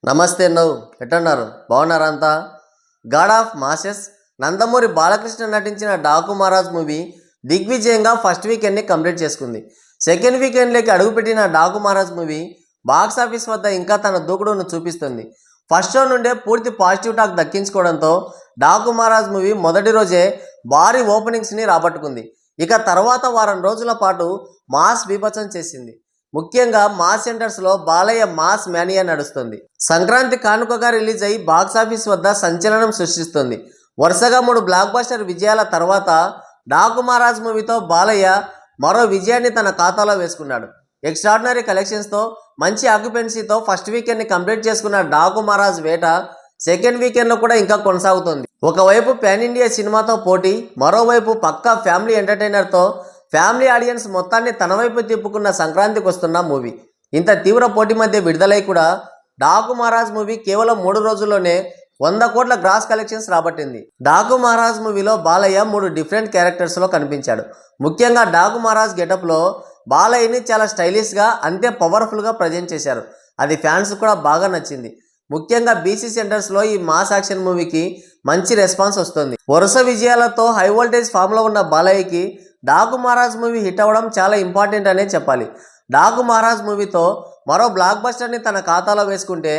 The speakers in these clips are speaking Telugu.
నమస్తే నవ్వు ఎట్టన్నారు బాగున్నారా అంతా? God of masses Nandamuri Balakrishna నటించిన డాకు మహారాజ్ మూవీ దిగ్విజయంగా ఫస్ట్ వీకెండ్ని కంప్లీట్ చేసుకుంది. సెకండ్ వీకెండ్లోకి అడుగుపెట్టిన డాకు మహారాజ్ మూవీ బాక్సాఫీస్ వద్ద ఇంకా తన దూకుడును చూపిస్తుంది. ఫస్ట్ షో నుండే పూర్తి పాజిటివ్ టాక్ దక్కించుకోవడంతో డాకు మహారాజ్ మూవీ మొదటి రోజే భారీ ఓపెనింగ్స్ని రాబట్టుకుంది. ఇక తర్వాత వారం రోజుల పాటు మాస్ బీభత్సం చేసింది. ముఖ్యంగా మాస్ సెంటర్స్లో బాలయ్య మాస్ మేనియా నడుస్తుంది. సంక్రాంతి కానుకగా రిలీజ్ అయ్యి బాక్సాఫీస్ వద్ద సంచలనం సృష్టిస్తుంది. వరుసగా 3 బ్లాక్ బస్టర్ విజయాల తర్వాత డాకు మహారాజ్ మూవీతో బాలయ్య మరో విజయాన్ని తన ఖాతాలో వేసుకున్నాడు. ఎక్స్ట్రాడినరీ కలెక్షన్స్తో మంచి ఆక్యుపెన్సీతో ఫస్ట్ వీకెండ్ని కంప్లీట్ చేసుకున్న డాకు మహారాజ్ వేట సెకండ్ వీకెండ్లో కూడా ఇంకా కొనసాగుతుంది. ఒకవైపు పాన్ ఇండియా సినిమాతో పోటీ, మరోవైపు పక్కా ఫ్యామిలీ ఎంటర్టైనర్తో ఫ్యామిలీ ఆడియన్స్ మొత్తాన్ని తన వైపు తిప్పుకున్న సంక్రాంతికి వస్తున్న మూవీ. ఇంత తీవ్ర పోటీ మధ్య విడుదలై కూడా డాకు మహారాజ్ మూవీ కేవలం 3 రోజుల్లోనే 100 కోట్ల గ్రాస్ కలెక్షన్స్ రాబట్టింది. డాకు మహారాజ్ మూవీలో బాలయ్య 3 డిఫరెంట్ క్యారెక్టర్స్లో కనిపించాడు. ముఖ్యంగా డాకు మహారాజ్ గెటప్లో బాలయ్యని చాలా స్టైలిష్గా అంతే పవర్ఫుల్గా ప్రజెంట్ చేశారు. అది ఫ్యాన్స్ కూడా బాగా నచ్చింది. ముఖ్యంగా బీసీ సెంటర్స్లో ఈ మాస్ యాక్షన్ మూవీకి మంచి రెస్పాన్స్ వస్తుంది. వరుస విజయాలతో హై వోల్టేజ్ ఫామ్లో ఉన్న బాలయ్యకి డాకు మహారాజ్ మూవీ హిట్ అవ్వడం చాలా ఇంపార్టెంట్ అనే చెప్పాలి. డాకు మహారాజ్ మూవీతో మరో బ్లాక్ బస్టర్ని తన ఖాతాలో వేసుకుంటే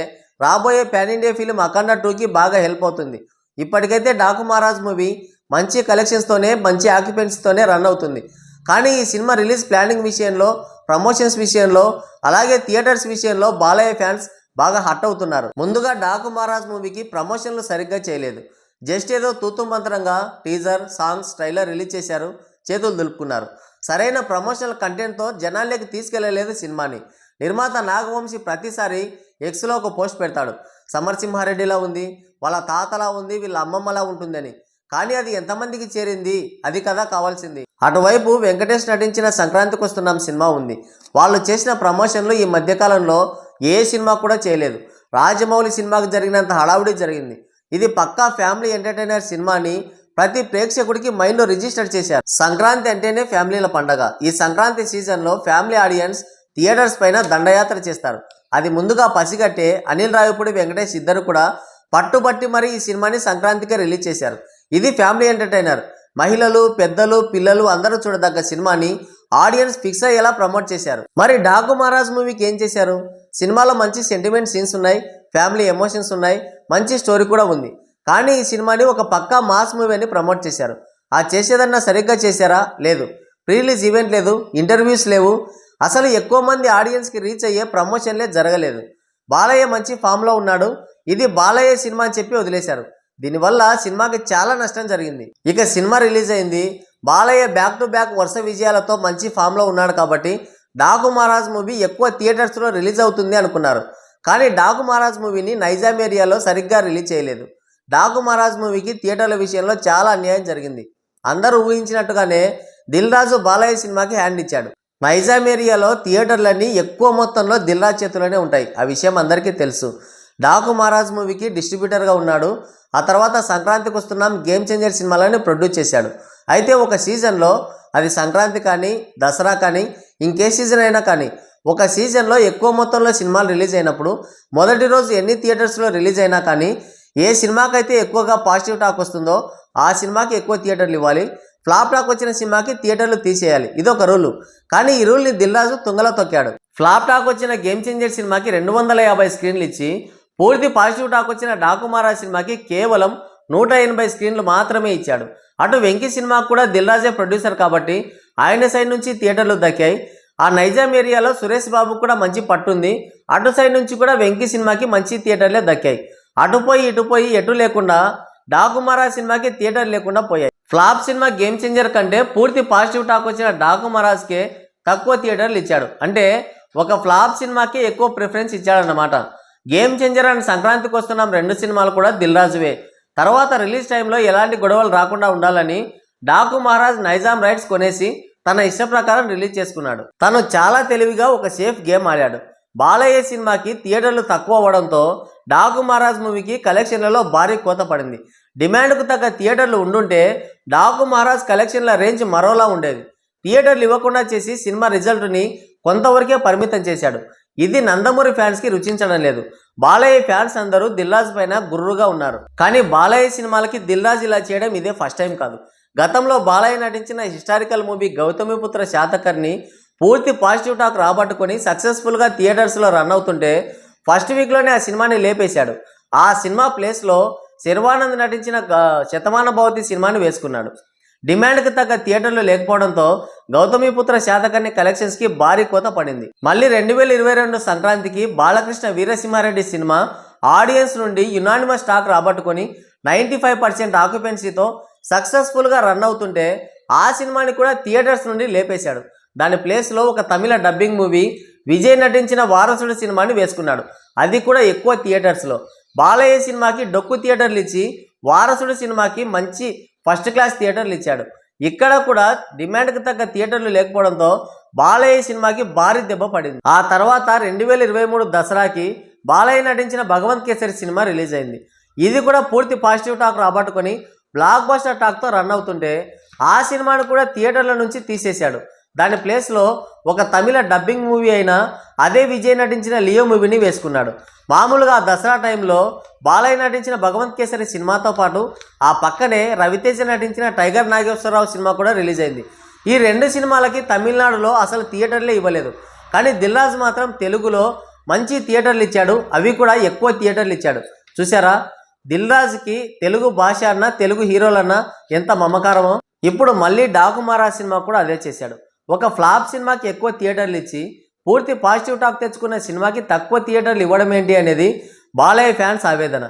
రాబోయే పాన్ ఇండియా ఫిలిం అఖండ 2కి బాగా హెల్ప్ అవుతుంది. ఇప్పటికైతే డాకు మహారాజ్ మూవీ మంచి కలెక్షన్స్తోనే మంచి ఆక్యుపెన్సీతోనే రన్ అవుతుంది. కానీ ఈ సినిమా రిలీజ్ ప్లానింగ్ విషయంలో, ప్రమోషన్స్ విషయంలో, అలాగే థియేటర్స్ విషయంలో బాలయ్య ఫ్యాన్స్ బాగా హట్ అవుతున్నారు. ముందుగా డాకు మహారాజ్ మూవీకి ప్రమోషన్లు సరిగ్గా చేయలేదు. జస్ట్ ఏదో తూతు మంత్రంగా టీజర్, సాంగ్స్, ట్రైలర్ రిలీజ్ చేశారు, చేతులు దులుపుకున్నారు. సరైన ప్రమోషనల్ కంటెంట్తో జనాల్లోకి తీసుకెళ్లలేదు సినిమాని. నిర్మాత నాగవంశీ ప్రతిసారి ఎక్స్లో ఒక పోస్ట్ పెడతాడు, సమరసింహారెడ్డిలా ఉంది, వాళ్ళ తాతలా ఉంది, వీళ్ళ అమ్మమ్మలా ఉంటుందని. కానీ అది ఎంతమందికి చేరింది? అది కదా కావాల్సింది. అటువైపు వెంకటేష్ నటించిన సంక్రాంతికి వస్తున్నాం సినిమా ఉంది. వాళ్ళు చేసిన ప్రమోషన్లు ఈ మధ్యకాలంలో ఏ సినిమా కూడా చేయలేదు. రాజమౌళి సినిమాకి జరిగినంత హడావుడి జరిగింది. ఇది పక్కా ఫ్యామిలీ ఎంటర్టైనర్ సినిమాని ప్రతి ప్రేక్షకుడికి మైండ్లో రిజిస్టర్ చేశారు. సంక్రాంతి అంటేనే ఫ్యామిలీల పండగ. ఈ సంక్రాంతి సీజన్లో ఫ్యామిలీ ఆడియన్స్ థియేటర్స్ పైన దండయాత్ర చేస్తారు. అది ముందుగా పసిగట్టే అనిల్ రావిపూడి, వెంకటేష్ ఇద్దరు కూడా పట్టుబట్టి మరి ఈ సినిమాని సంక్రాంతికే రిలీజ్ చేశారు. ఇది ఫ్యామిలీ ఎంటర్టైనర్. మహిళలు, పెద్దలు, పిల్లలు అందరూ చూడదగ్గ సినిమాని ఆడియన్స్ ఫిక్స్ అయ్యేలా ప్రమోట్ చేశారు. మరి డాకు మహారాజ్ మూవీకి ఏం చేశారు? సినిమాలో మంచి సెంటిమెంట్ సీన్స్ ఉన్నాయి, ఫ్యామిలీ ఎమోషన్స్ ఉన్నాయి, మంచి స్టోరీ కూడా ఉంది. కానీ ఈ సినిమాని ఒక పక్కా మాస్ మూవీ అని ప్రమోట్ చేశారు. ఆ చేసేదన్నా సరిగ్గా చేశారా? లేదు. ప్రీ రిలీజ్ ఈవెంట్ లేదు, ఇంటర్వ్యూస్ లేవు, అసలు ఎక్కువ మంది ఆడియన్స్కి రీచ్ అయ్యే ప్రమోషన్లే జరగలేదు. బాలయ్య మంచి ఫామ్లో ఉన్నాడు, ఇది బాలయ్య సినిమా అని చెప్పి వదిలేశారు. దీనివల్ల సినిమాకి చాలా నష్టం జరిగింది. ఇక సినిమా రిలీజ్ అయింది. బాలయ్య బ్యాక్ టు బ్యాక్ వరుస విజయాలతో మంచి ఫామ్లో ఉన్నాడు కాబట్టి డాకు మహారాజ్ మూవీ ఎక్కువ థియేటర్స్లో రిలీజ్ అవుతుంది అనుకున్నారు. కానీ డాకు మహారాజ్ మూవీని నైజాం ఏరియాలో సరిగ్గా రిలీజ్ చేయలేదు. డాకు మహారాజ్ మూవీకి థియేటర్ల విషయంలో చాలా అన్యాయం జరిగింది. అందరూ ఊహించినట్టుగానే దిల్ రాజు బాలయ్య సినిమాకి హ్యాండ్ ఇచ్చాడు. నైజాం ఏరియాలో థియేటర్లన్నీ ఎక్కువ మొత్తంలో దిల్ రాజు చేతిలోనే ఉంటాయి. ఆ విషయం అందరికీ తెలుసు. డాకు మహారాజ్ మూవీకి డిస్ట్రిబ్యూటర్గా ఉన్నాడు. ఆ తర్వాత సంక్రాంతికి వస్తున్నాం, గేమ్ చేంజర్ సినిమాలని ప్రొడ్యూస్ చేశాడు. అయితే ఒక సీజన్లో, అది సంక్రాంతి కానీ, దసరా కానీ, ఇంకే సీజన్ అయినా కానీ, ఒక సీజన్లో ఎక్కువ మొత్తంలో సినిమాలు రిలీజ్ అయినప్పుడు మొదటి రోజు ఎన్ని థియేటర్స్లో రిలీజ్ అయినా కానీ ఏ సినిమాకైతే ఎక్కువగా పాజిటివ్ టాక్ వస్తుందో ఆ సినిమాకి ఎక్కువ థియేటర్లు ఇవ్వాలి. ఫ్లాప్ టాక్ వచ్చిన సినిమాకి థియేటర్లు తీసేయాలి. ఇదొక రూలు. కానీ ఈ రూల్ని దిల్ రాజు తుంగలో తొక్కాడు. ఫ్లాప్ టాక్ వచ్చిన గేమ్ చేంజర్ సినిమాకి 250 స్క్రీన్లు ఇచ్చి పూర్తి పాజిటివ్ టాక్ వచ్చిన డాకు మహారాజ్ సినిమాకి కేవలం 180 స్క్రీన్లు మాత్రమే ఇచ్చాడు. అటు వెంకీ సినిమాకు కూడా దిల్ రాజే ప్రొడ్యూసర్ కాబట్టి ఆయన సైడ్ నుంచి థియేటర్లు దక్కాయి. ఆ నైజాం ఏరియాలో సురేష్ బాబు కూడా మంచి పట్టుంది. అటు సైడ్ నుంచి కూడా వెంకీ సినిమాకి మంచి థియేటర్లే దక్కాయి. అటుపోయి ఇటుపోయి ఎటు లేకుండా డాకు మహారాజ్ సినిమాకి థియేటర్ లేకుండా పోయాయి. ఫ్లాప్ సినిమా గేమ్ చేంజర్ కంటే పూర్తి పాజిటివ్ టాక్ వచ్చిన డాకు మహారాజ్కే తక్కువ థియేటర్లు ఇచ్చాడు. అంటే ఒక ఫ్లాప్ సినిమాకి ఎక్కువ ప్రిఫరెన్స్ ఇచ్చాడన్నమాట. గేమ్ చేంజర్ అండ్ సంక్రాంతికి వస్తున్నాం 2 సినిమాలు కూడా దిల్ రాజువే. తర్వాత రిలీజ్ టైంలో ఎలాంటి గొడవలు రాకుండా ఉండాలని డాకు మహారాజ్ నైజాం రైట్స్ కొనేసి తన ఇష్ట ప్రకారం రిలీజ్ చేసుకున్నాడు. తను చాలా తెలివిగా ఒక సేఫ్ గేమ్ ఆడాడు. బాలయ్య సినిమాకి థియేటర్లు తక్కువ అవ్వడంతో డాకు మహారాజ్ మూవీకి కలెక్షన్లలో భారీ కోత పడింది. డిమాండ్కు తగ్గ థియేటర్లు ఉండుంటే డాకు మహారాజ్ కలెక్షన్ల రేంజ్ మరోలా ఉండేది. థియేటర్లు ఇవ్వకుండా చేసి సినిమా రిజల్ట్ని కొంతవరకే పరిమితం చేశాడు. ఇది నందమూరి ఫ్యాన్స్కి రుచించడం లేదు. బాలయ్య ఫ్యాన్స్ అందరూ దిల్రాజు పైన గుర్రుగా ఉన్నారు. కానీ బాలయ్య సినిమాలకి దిల్రాజు ఇలా చేయడం ఇదే ఫస్ట్ టైం కాదు. గతంలో బాలయ్య నటించిన హిస్టారికల్ మూవీ గౌతమిపుత్ర శాతకర్ణి పూర్తి పాజిటివ్ టాక్ రాబట్టుకొని సక్సెస్ఫుల్గా థియేటర్స్లో రన్ అవుతుంటే ఫస్ట్ వీక్లోనే ఆ సినిమాని లేపేశాడు. ఆ సినిమా ప్లేస్లో శర్వానంద్ నటించిన శతమాన భవతి సినిమాని వేసుకున్నాడు. డిమాండ్కి తగ్గ థియేటర్లు లేకపోవడంతో గౌతమిపుత్ర శాతకర్ణి కలెక్షన్స్కి భారీ కోత పడింది. మళ్ళీ 2022 సంక్రాంతికి బాలకృష్ణ వీరసింహారెడ్డి సినిమా ఆడియన్స్ నుండి యునానిమస్ టాక్ రాబట్టుకొని 95% ఆక్యుపెన్సీతో సక్సెస్ఫుల్గా రన్ అవుతుంటే ఆ సినిమాని కూడా థియేటర్స్ నుండి లేపేశాడు. దాని ప్లేస్లో ఒక తమిళ డబ్బింగ్ మూవీ విజయ్ నటించిన వారసుడు సినిమాని వేసుకున్నాడు. అది కూడా ఎక్కువ థియేటర్స్లో. బాలయ్య సినిమాకి డొక్కు థియేటర్లు ఇచ్చి వారసుడు సినిమాకి మంచి ఫస్ట్ క్లాస్ థియేటర్లు ఇచ్చాడు. ఇక్కడ కూడా డిమాండ్కి తగ్గ థియేటర్లు లేకపోవడంతో బాలయ్య సినిమాకి భారీ దెబ్బ పడింది. ఆ తర్వాత 2023 దసరాకి బాలయ్య నటించిన భగవంత్ కేసరి సినిమా రిలీజ్ అయింది. ఇది కూడా పూర్తి పాజిటివ్ టాక్ రాబట్టుకొని బ్లాక్ బస్టర్ టాక్తో రన్ అవుతుంటే ఆ సినిమాను కూడా థియేటర్ల నుంచి తీసేశాడు. దాని ప్లేస్లో ఒక తమిళ డబ్బింగ్ మూవీ అయిన అదే విజయ్ నటించిన లియో మూవీని వేసుకున్నాడు. మామూలుగా దసరా టైంలో బాలయ్య నటించిన భగవంత్ కేసరి సినిమాతో పాటు ఆ పక్కనే రవితేజ నటించిన టైగర్ నాగేశ్వరరావు సినిమా కూడా రిలీజ్ అయింది. ఈ 2 సినిమాలకి తమిళనాడులో అసలు థియేటర్లే ఇవ్వలేదు. కానీ దిల్రాజు మాత్రం తెలుగులో మంచి థియేటర్లు ఇచ్చాడు. అవి కూడా ఎక్కువ థియేటర్లు ఇచ్చాడు. చూసారా, దిల్రాజుకి తెలుగు భాష అన్నా తెలుగు హీరోలన్నా ఎంత మమకారమో. ఇప్పుడు మళ్ళీ డాకుమారా సినిమా కూడా అదే చేశాడు. ఒక ఫ్లాప్ సినిమాకి ఎక్కువ థియేటర్లు ఇచ్చి పూర్తి పాజిటివ్ టాక్ తెచ్చుకున్న సినిమాకి తక్కువ థియేటర్లు ఇవ్వడం ఏంటి అనేది బాలయ్య ఫ్యాన్స్ ఆవేదన.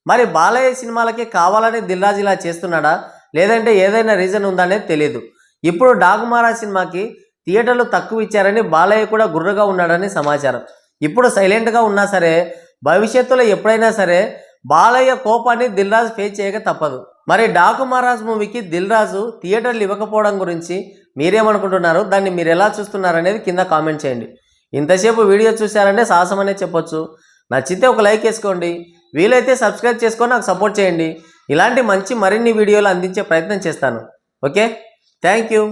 మరి బాలయ్య సినిమాలకి కావాలని దిల్రాజు ఇలా చేస్తున్నాడా లేదంటే ఏదైనా రీజన్ ఉందనేది తెలియదు. ఇప్పుడు డాకుమారా సినిమాకి థియేటర్లు తక్కువ ఇచ్చారని బాలయ్య కూడా గుర్రగా ఉన్నాడని సమాచారం. ఇప్పుడు సైలెంట్గా ఉన్నా సరే భవిష్యత్తులో ఎప్పుడైనా సరే బాలయ్య కోపాన్ని దిల్రాజు ఫేస్ చేయక తప్పదు. మరి డాకుమారాజ్ మూవీకి దిల్రాజు థియేటర్లు ఇవ్వకపోవడం గురించి మీరేమనుకుంటున్నారు? దాన్ని మీరు ఎలా చూస్తున్నారు అనేది కింద కామెంట్ చేయండి. ఇంతసేపు వీడియో చూశారంటే సాహసం అనే చెప్పొచ్చు. నచ్చితే ఒక లైక్ వేసుకోండి. వీలైతే సబ్స్క్రైబ్ చేసుకొని నాకు సపోర్ట్ చేయండి. ఇలాంటి మంచి మరిన్ని వీడియోలు అందించే ప్రయత్నం చేస్తాను. Okay, thank you.